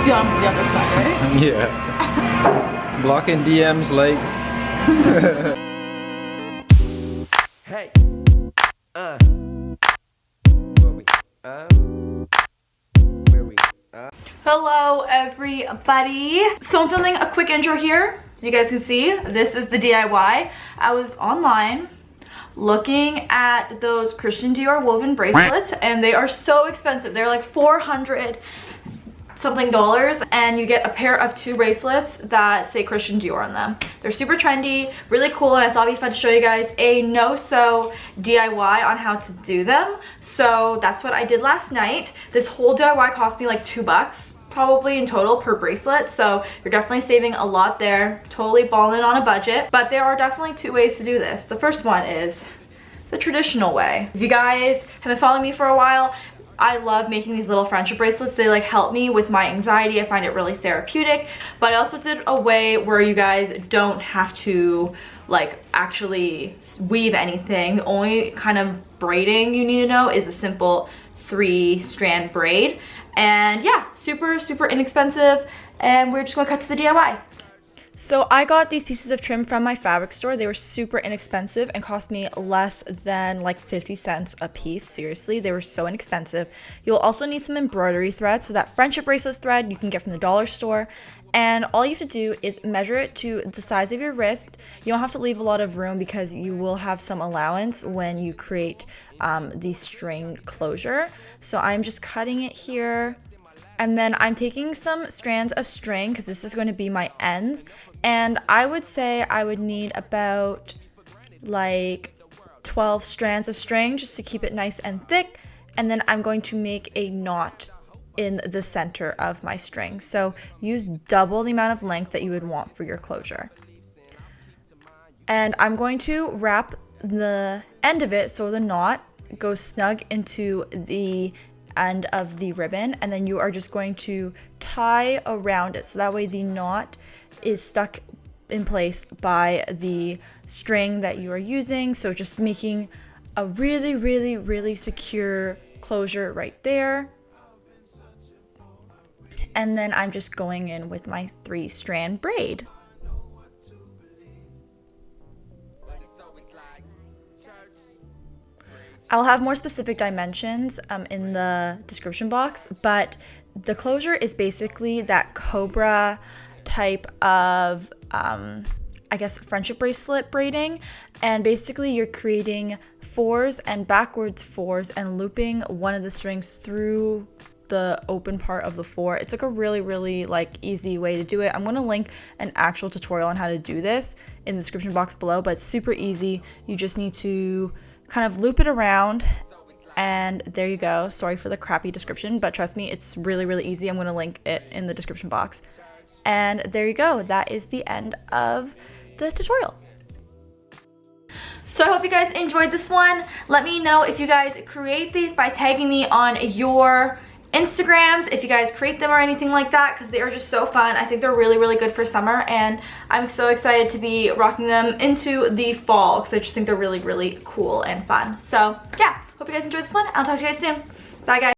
Let's be honest with the other side, right? Yeah. Blocking DMs like. Hey. Hello everybody. So I'm filming a quick intro here. So you guys can see, this is the DIY. I was online looking at those Christian Dior woven bracelets and they are so expensive. They're like $400 something, and you get a pair of 2 bracelets that say Christian Dior on them. They're super trendy, really cool, and I thought it'd be fun to show you guys a no-sew DIY on how to do them. So that's what I did last night. This whole DIY cost me like $2 probably in total per bracelet, so you're definitely saving a lot there. Totally balling on a budget, but there are definitely 2 ways to do this. The first one is the traditional way. If you guys have been following me for a while, I love making these little friendship bracelets. They like help me with my anxiety. I find it really therapeutic, but I also did a way where you guys don't have to like actually weave anything. The only kind of braiding you need to know is a simple 3-strand braid. And yeah, super inexpensive, and we're just gonna cut to the DIY. So I got these pieces of trim from my fabric store. They were super inexpensive and cost me less than like 50 cents a piece. Seriously, they were so inexpensive. You'll also need some embroidery thread. So that friendship bracelet thread you can get from the dollar store. And all you have to do is measure it to the size of your wrist. You don't have to leave a lot of room because you will have some allowance when you create the string closure. So I'm just cutting it here. And then I'm taking some strands of string because this is going to be my ends. And I would say I would need about like 12 strands of string just to keep it nice and thick. And then I'm going to make a knot in the center of my string. So use double the amount of length that you would want for your closure. And I'm going to wrap the end of it so the knot goes snug into the end of the ribbon, and then you are just going to tie around it so that way the knot is stuck in place by the string that you are using. So just making a really secure closure right there. And then I'm just going in with my 3-strand braid. I'll have more specific dimensions in the description box, but the closure is basically that cobra type of, I guess, friendship bracelet braiding. And basically you're creating 4s and backwards 4s and looping one of the strings through the open part of the 4. It's like a really like easy way to do it. I'm going to link an actual tutorial on how to do this in the description box below, but it's super easy. You just need to kind of loop it around, and there you go. Sorry for the crappy description, but trust me, it's really easy. I'm going to link it in the description box. And there you go. That is the end of the tutorial. So I hope you guys enjoyed this one. Let me know if you guys create these by tagging me on your Instagrams, if you guys create them or anything like that, because they are just so fun. I think they're really good for summer, and I'm so excited to be rocking them into the fall because I just think they're really cool and fun. So yeah, hope you guys enjoyed this one. I'll talk to you guys soon. Bye guys.